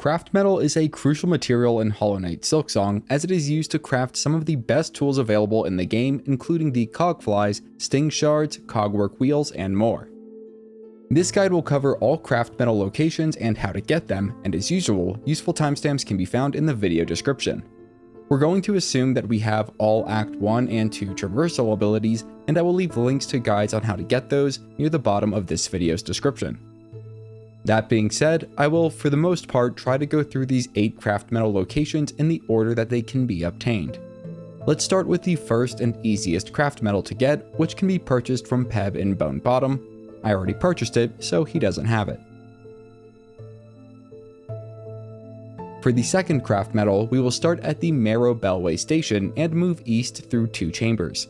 Craft metal is a crucial material in Hollow Knight Silksong, as it is used to craft some of the best tools available in the game, including the Cogflys, Sting Shards, Cogwork Wheels, and more. This guide will cover all craft metal locations and how to get them, and as usual, useful timestamps can be found in the video description. We're going to assume that we have all Act 1 and 2 Traversal abilities, and I will leave links to guides on how to get those near the bottom of this video's description. That being said, I will, for the most part, try to go through these 8 craft metal locations in the order that they can be obtained. Let's start with the first and easiest craft metal to get, which can be purchased from Pebb in Bone Bottom. I already purchased it, so he doesn't have it. For the second craft metal, we will start at the Marrow Bellway station and move east through 2 chambers.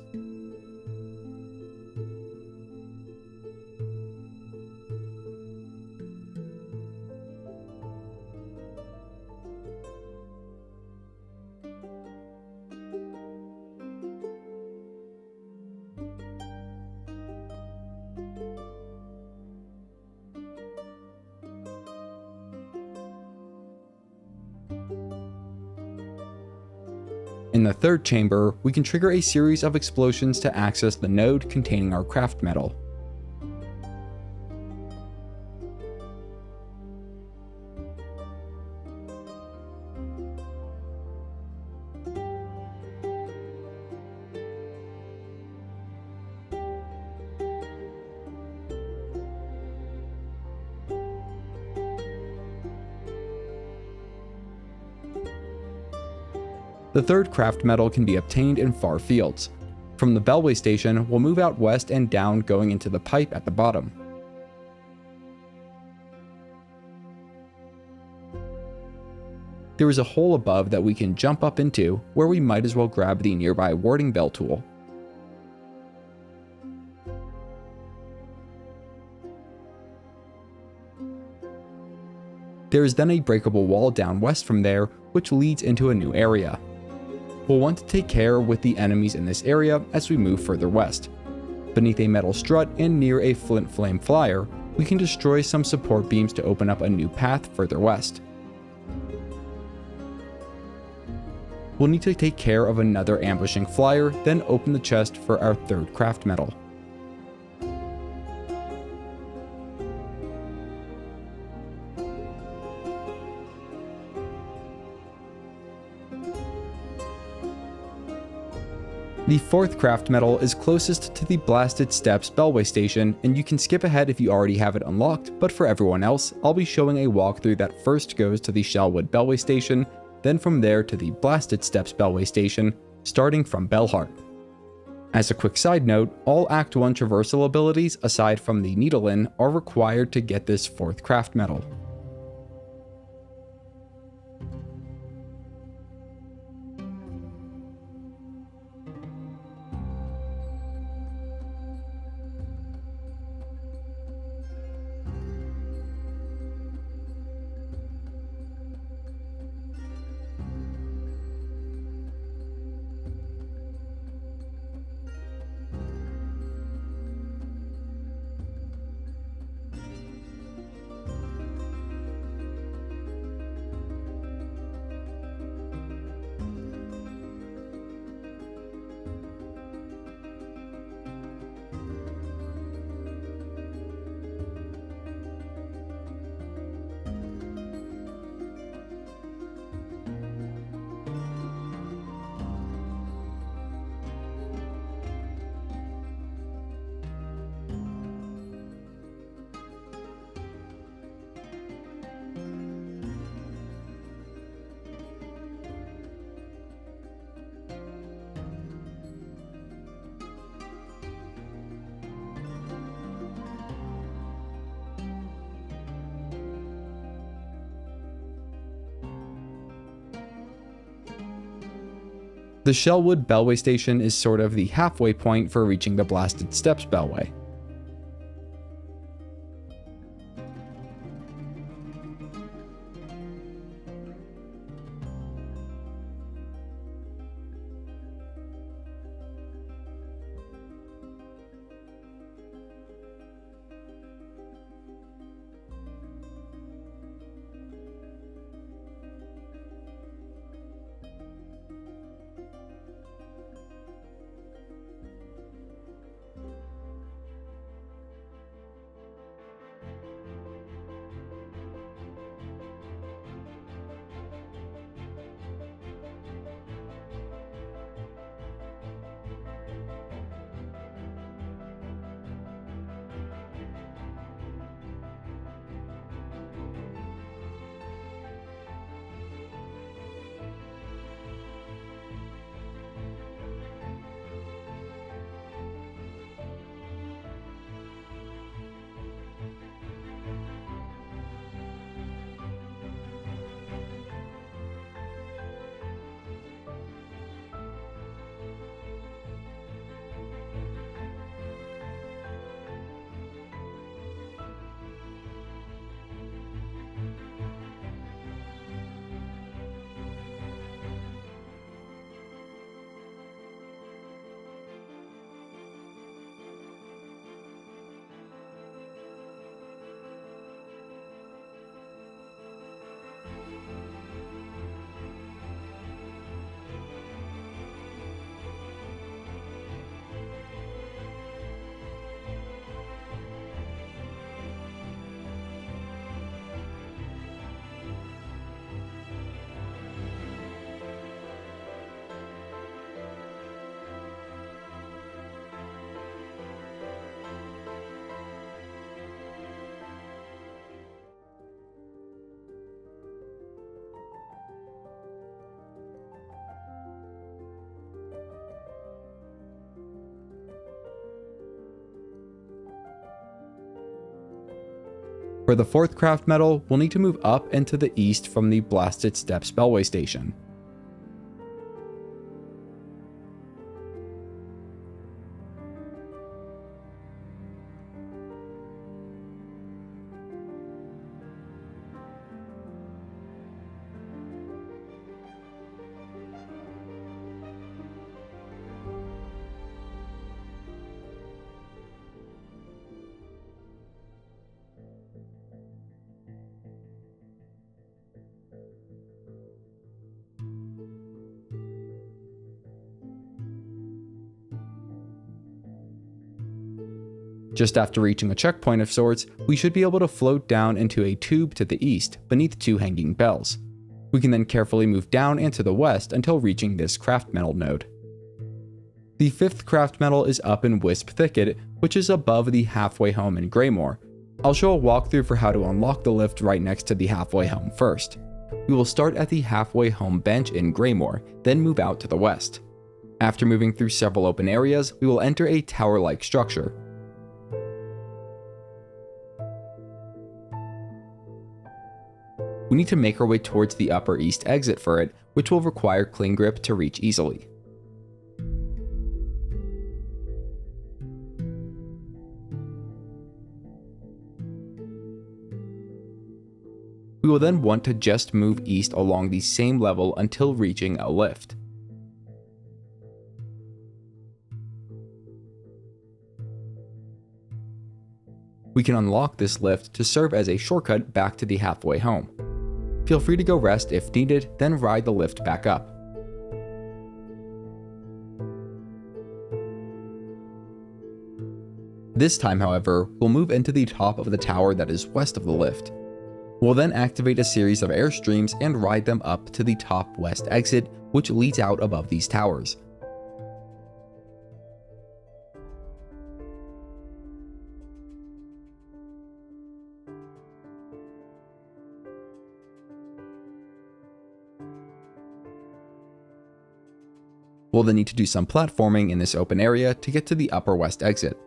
In the third chamber, we can trigger a series of explosions to access the node containing our craft metal. The third craft metal can be obtained in far fields. From the Bellway station, we'll move out west and down, going into the pipe at the bottom. There is a hole above that we can jump up into, where we might as well grab the nearby warding bell tool. There is then a breakable wall down west from there, which leads into a new area. We'll want to take care with the enemies in this area as we move further west. Beneath a metal strut and near a flint flame flyer, we can destroy some support beams to open up a new path further west. We'll need to take care of another ambushing flyer, then open the chest for our third craft metal. The fourth craft metal is closest to the Blasted Steps Bellway station, and you can skip ahead if you already have it unlocked, but for everyone else, I'll be showing a walkthrough that first goes to the Shellwood Bellway station, then from there to the Blasted Steps Bellway station, starting from Bellhart. As a quick side note, all Act 1 Traversal abilities, aside from the Needolin, are required to get this fourth craft metal. The Shellwood Bellway station is sort of the halfway point for reaching the Blasted Steps Bellway. For the fourth craft metal, we'll need to move up and to the east from the Blasted Steps Bellway station. Just after reaching a checkpoint of sorts, we should be able to float down into a tube to the east, beneath two hanging bells. We can then carefully move down and to the west until reaching this craft metal node. The fifth craft metal is up in Wisp Thicket, which is above the halfway home in Greymoor. I'll show a walkthrough for how to unlock the lift right next to the halfway home first. We will start at the halfway home bench in Greymoor, then move out to the west. After moving through several open areas, we will enter a tower-like structure. We need to make our way towards the upper east exit for it, which will require cling grip to reach easily. We will then want to just move east along the same level until reaching a lift. We can unlock this lift to serve as a shortcut back to the halfway home. Feel free to go rest if needed, then ride the lift back up. This time, however, we'll move into the top of the tower that is west of the lift. We'll then activate a series of airstreams and ride them up to the top west exit, which leads out above these towers. We'll then need to do some platforming in this open area to get to the upper west exit.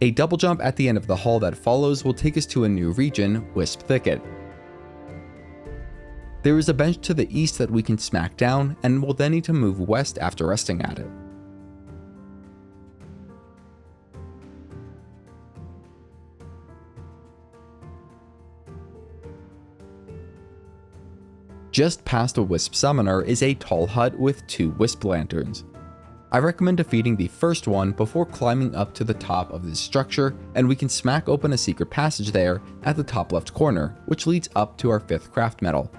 A double jump at the end of the hall that follows will take us to a new region, Wisp Thicket. There is a bench to the east that we can smack down, and we'll then need to move west after resting at it. Just past a Wisp Summoner is a tall hut with 2 Wisp Lanterns. I recommend defeating the first one before climbing up to the top of this structure, and we can smack open a secret passage there at the top left corner, which leads up to our 5th craft metal.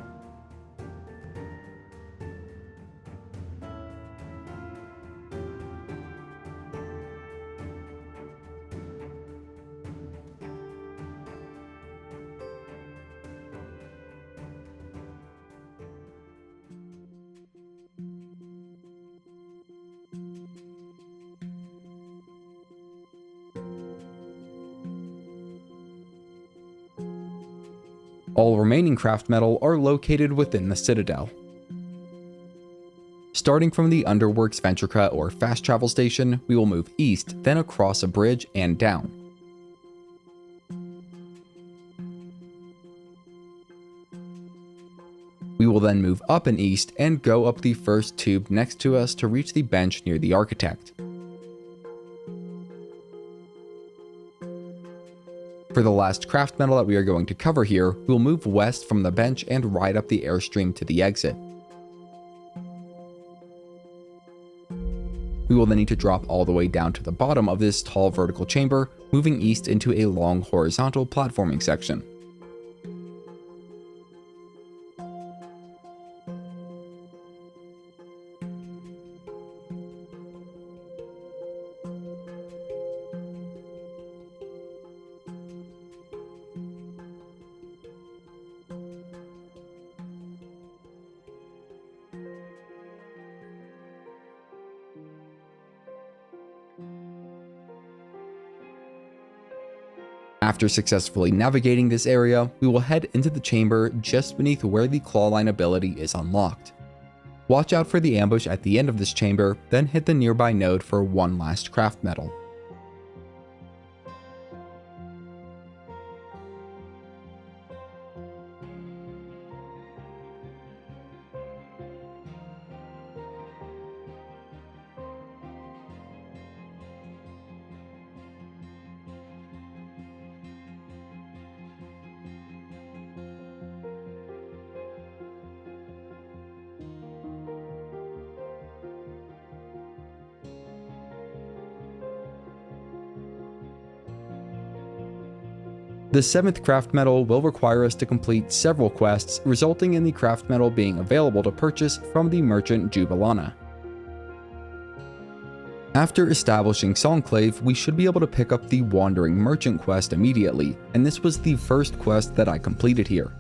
All remaining craft metal are located within the Citadel. Starting from the Underworks Ventureca or fast travel station, we will move east, then across a bridge and down. We will then move up and east and go up the first tube next to us to reach the bench near the Architect. For the last craft metal that we are going to cover here, we'll move west from the bench and ride up the airstream to the exit. We will then need to drop all the way down to the bottom of this tall vertical chamber, moving east into a long horizontal platforming section. After successfully navigating this area, we will head into the chamber just beneath where the clawline ability is unlocked. Watch out for the ambush at the end of this chamber, then hit the nearby node for one last craft metal. The 7th craft metal will require us to complete several quests, resulting in the craft metal being available to purchase from the merchant Jubilana. After establishing Songclave, we should be able to pick up the Wandering Merchant quest immediately, and this was the first quest that I completed here.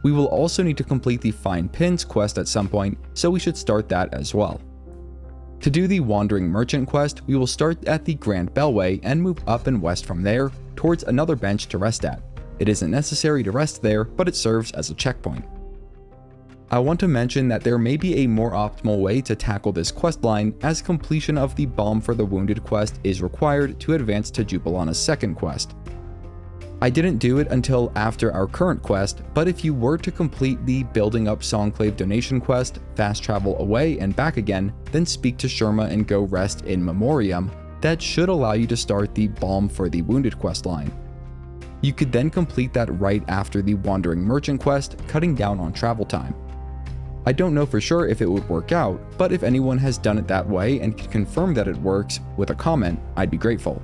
We will also need to complete the Fine Pins quest at some point, so we should start that as well. To do the Wandering Merchant quest, we will start at the Grand Bellway and move up and west from there, towards another bench to rest at. It isn't necessary to rest there, but it serves as a checkpoint. I want to mention that there may be a more optimal way to tackle this questline, as completion of the Balm for the Wounded quest is required to advance to Jubilana's second quest. I didn't do it until after our current quest, but if you were to complete the Building Up Songclave donation quest, fast travel away and back again, then speak to Sherma and go rest in Memorium, that should allow you to start the Balm for the Wounded questline. You could then complete that right after the Wandering Merchant quest, cutting down on travel time. I don't know for sure if it would work out, but if anyone has done it that way and can confirm that it works with a comment, I'd be grateful.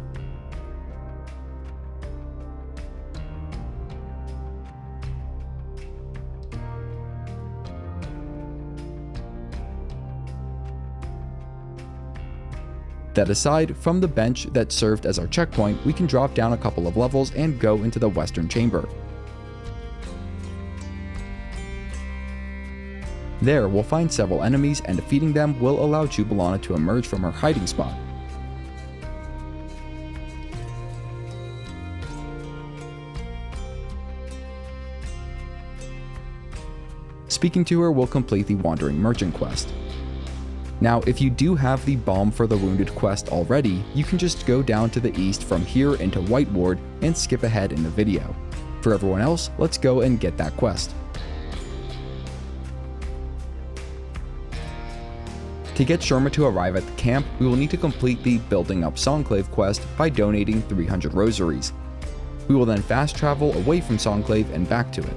That aside, from the bench that served as our checkpoint, we can drop down a couple of levels and go into the western chamber. There, we'll find several enemies, and defeating them will allow Jubilana to emerge from her hiding spot. Speaking to her will complete the Wandering Merchant quest. Now, if you do have the Balm for the Wounded quest already, you can just go down to the east from here into Whiteward and skip ahead in the video. For everyone else, let's go and get that quest. To get Sherma to arrive at the camp, we will need to complete the Building Up Songclave quest by donating 300 rosaries. We will then fast travel away from Songclave and back to it.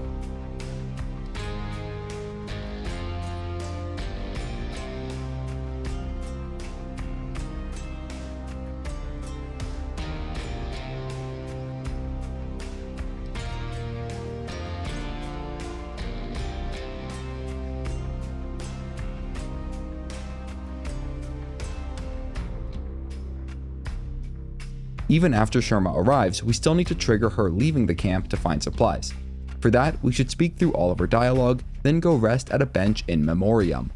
Even after Sherma arrives, we still need to trigger her leaving the camp to find supplies. For that, we should speak through all of her dialogue, then go rest at a bench in Memorium.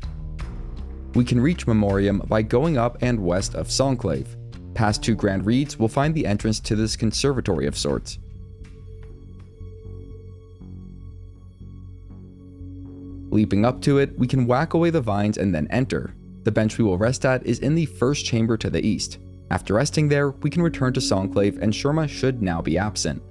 We can reach Memorium by going up and west of Songclave. Past 2 Grand Reeds, we'll find the entrance to this conservatory of sorts. Leaping up to it, we can whack away the vines and then enter. The bench we will rest at is in the first chamber to the east. After resting there, we can return to Songclave and Sherma should now be absent.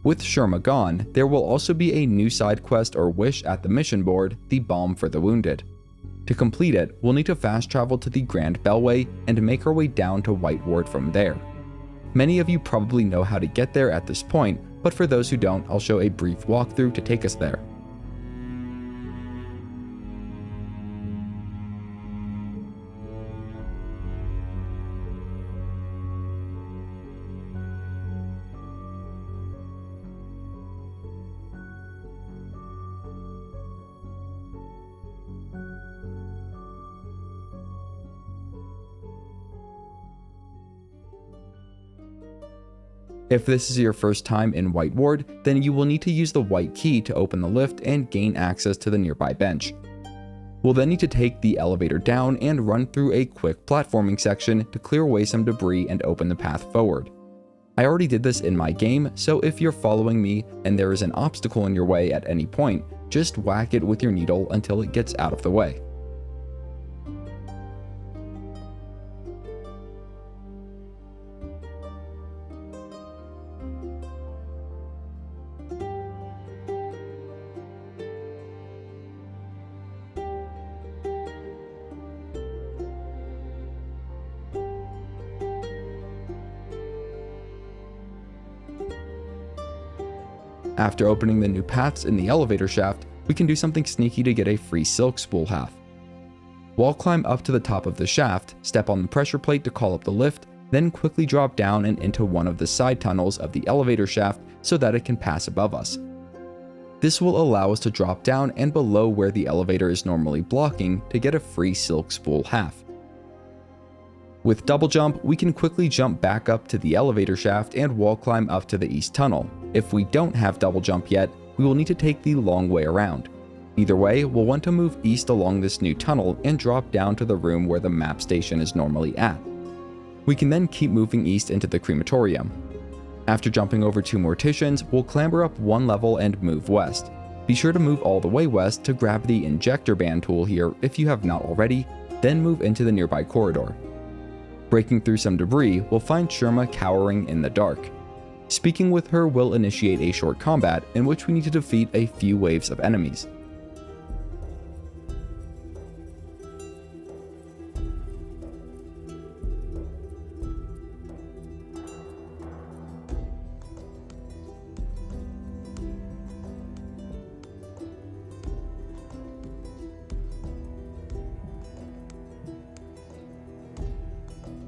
With Sherma gone, there will also be a new side quest or wish at the mission board, the Balm for the Wounded. To complete it, we'll need to fast travel to the Grand Bellway and make our way down to Whiteward from there. Many of you probably know how to get there at this point, but for those who don't, I'll show a brief walkthrough to take us there. If this is your first time in Whiteward, then you will need to use the white key to open the lift and gain access to the nearby bench. We'll then need to take the elevator down and run through a quick platforming section to clear away some debris and open the path forward. I already did this in my game, so if you're following me and there is an obstacle in your way at any point, just whack it with your needle until it gets out of the way. After opening the new paths in the elevator shaft, we can do something sneaky to get a free silk spool half. Wall climb up to the top of the shaft, step on the pressure plate to call up the lift, then quickly drop down and into one of the side tunnels of the elevator shaft so that it can pass above us. This will allow us to drop down and below where the elevator is normally blocking to get a free silk spool half. With double jump, we can quickly jump back up to the elevator shaft and wall climb up to the east tunnel. If we don't have double jump yet, we will need to take the long way around. Either way, we'll want to move east along this new tunnel and drop down to the room where the map station is normally at. We can then keep moving east into the crematorium. After jumping over 2 morticians, we'll clamber up 1 level and move west. Be sure to move all the way west to grab the injector band tool here if you have not already, then move into the nearby corridor. Breaking through some debris, we'll find Sherma cowering in the dark. Speaking with her will initiate a short combat in which we need to defeat a few waves of enemies.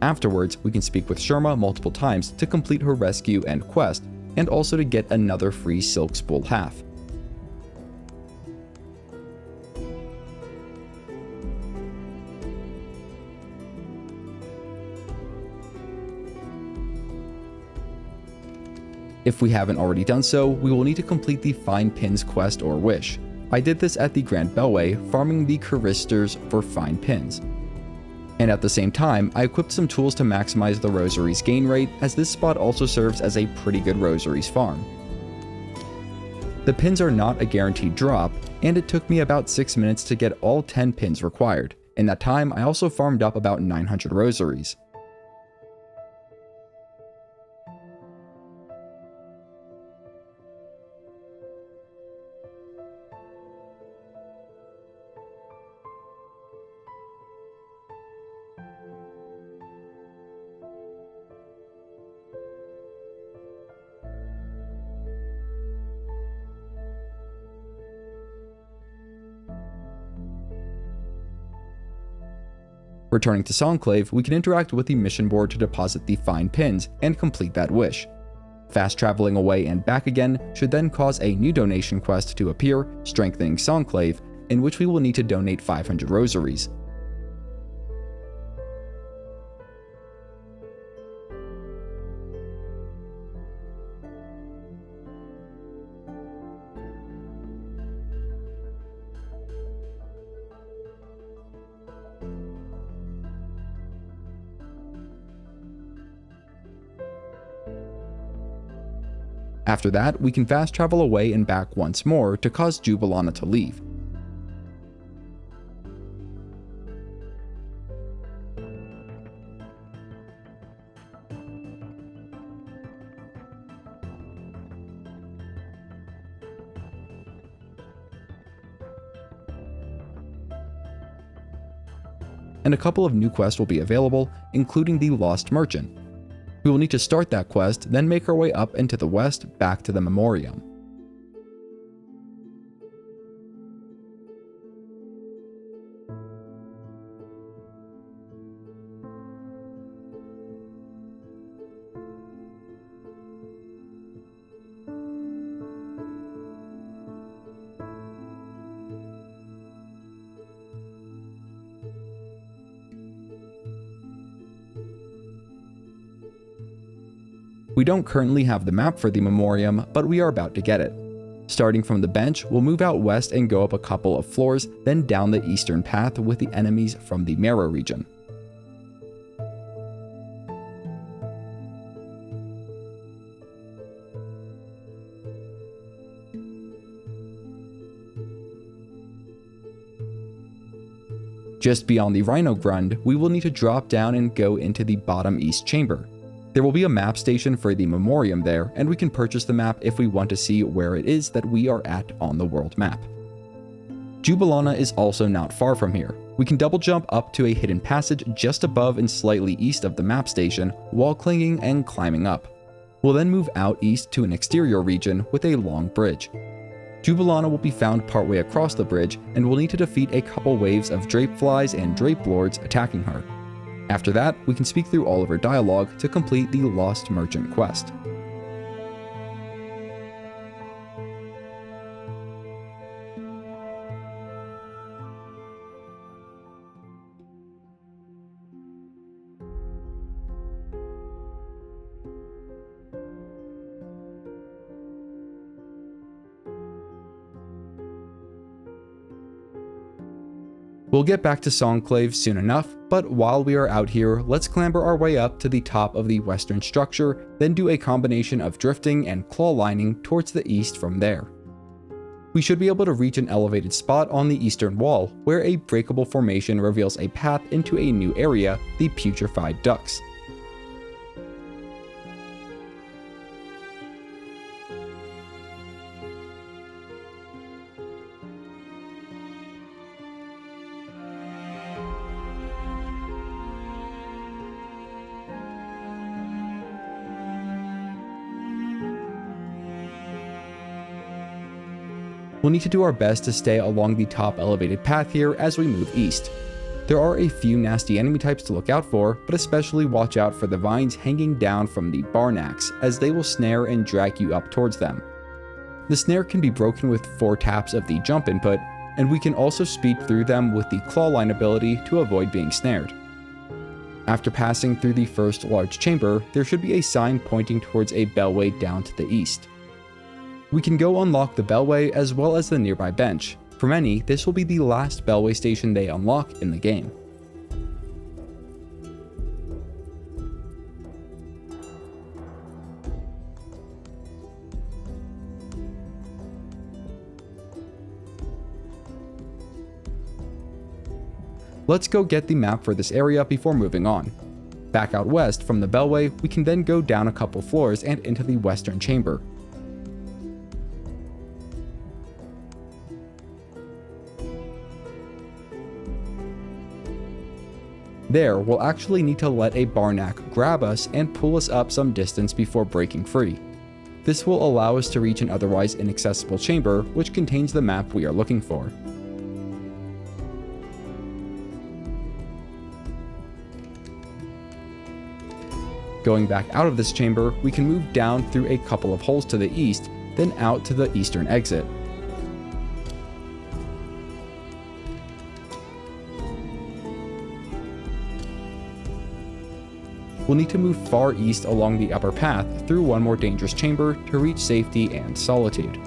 Afterwards, we can speak with Sherma multiple times to complete her rescue and quest, and also to get another free silk spool half. If we haven't already done so, we will need to complete the Find Pins quest or wish. I did this at the Grand Bellway, farming the Charisters for Find Pins. And at the same time, I equipped some tools to maximize the rosaries gain rate, as this spot also serves as a pretty good rosaries farm. The pins are not a guaranteed drop, and it took me about 6 minutes to get all 10 pins required. In that time, I also farmed up about 900 rosaries. Returning to Songclave, we can interact with the mission board to deposit the Find Pins and complete that wish. Fast traveling away and back again should then cause a new donation quest to appear, strengthening Songclave, in which we will need to donate 500 rosaries. After that, we can fast travel away and back once more to cause Jubilana to leave. And a couple of new quests will be available, including the Lost Merchant. We will need to start that quest, then make our way up into the west back to the Memorium. We We don't currently have the map for the Memorium, but we are about to get it. Starting from the bench, we'll move out west and go up a couple of floors, then down the eastern path with the enemies from the Marrow region. Just beyond the Rhino Grund, we will need to drop down and go into the bottom east chamber. There will be a map station for the Memorium there, and we can purchase the map if we want to see where it is that we are at on the world map. Jubilana is also not far from here. We can double jump up to a hidden passage just above and slightly east of the map station, wall clinging and climbing up. We'll then move out east to an exterior region with a long bridge. Jubilana will be found partway across the bridge, and we'll need to defeat a couple waves of drape flies and drape lords attacking her. After that, we can speak through all of her dialogue to complete the Lost Merchant quest. We'll get back to Songclave soon enough, but while we are out here, let's clamber our way up to the top of the western structure, then do a combination of drifting and claw lining towards the east from there. We should be able to reach an elevated spot on the eastern wall, where a breakable formation reveals a path into a new area, the Putrefied Ducts. We'll need to do our best to stay along the top elevated path here as we move east. There are a few nasty enemy types to look out for, but especially watch out for the vines hanging down from the barn axe, as they will snare and drag you up towards them. The snare can be broken with 4 taps of the jump input, and we can also speed through them with the claw line ability to avoid being snared. After passing through the first large chamber, there should be a sign pointing towards a bellway down to the east. We can go unlock the Bellway as well as the nearby bench. For many, this will be the last Bellway station they unlock in the game. Let's go get the map for this area before moving on. Back out west from the Bellway, we can then go down a couple floors and into the western chamber. There, we'll actually need to let a Barnack grab us and pull us up some distance before breaking free. This will allow us to reach an otherwise inaccessible chamber, which contains the map we are looking for. Going back out of this chamber, we can move down through a couple of holes to the east, then out to the eastern exit. We'll need to move far east along the upper path through one more dangerous chamber to reach safety and solitude.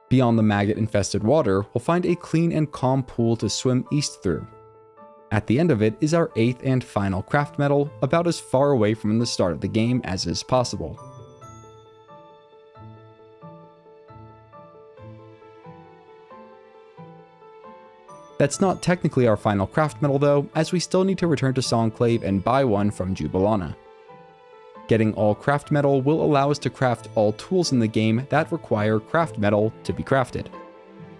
Beyond the maggot-infested water, we'll find a clean and calm pool to swim east through. At the end of it is our 8th and final craft metal, about as far away from the start of the game as is possible. That's not technically our final craft metal though, as we still need to return to Songclave and buy one from Jubilana. Getting all craft metal will allow us to craft all tools in the game that require craft metal to be crafted.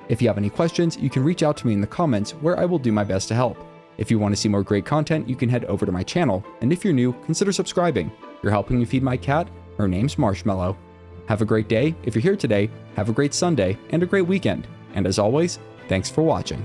If you have any questions, you can reach out to me in the comments where I will do my best to help. If you want to see more great content, you can head over to my channel, and if you're new, consider subscribing. You're helping me feed my cat, her name's Marshmallow. Have a great day. If you're here today, have a great Sunday and a great weekend. And as always, thanks for watching.